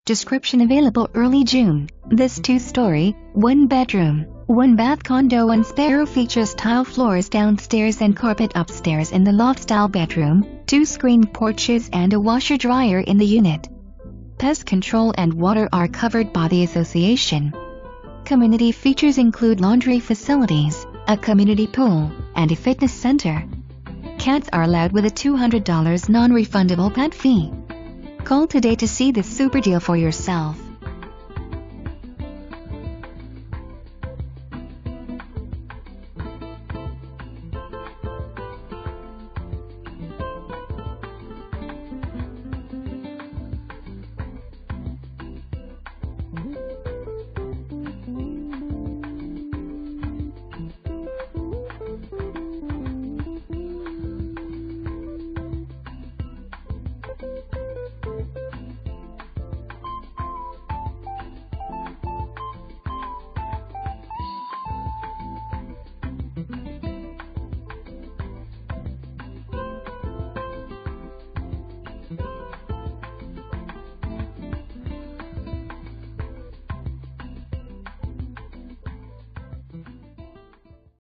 Description available early June. This 2-story, 1-bedroom, 1-bath condo in Sparrow features tile floors downstairs and carpet upstairs in the loft-style bedroom, 2 screened porches and a washer-dryer in the unit. Pest control and water are covered by the association. Community features include laundry facilities, a community pool, and a fitness center. Cats are allowed with a $200 non-refundable pet fee. Call today to see this super deal for yourself.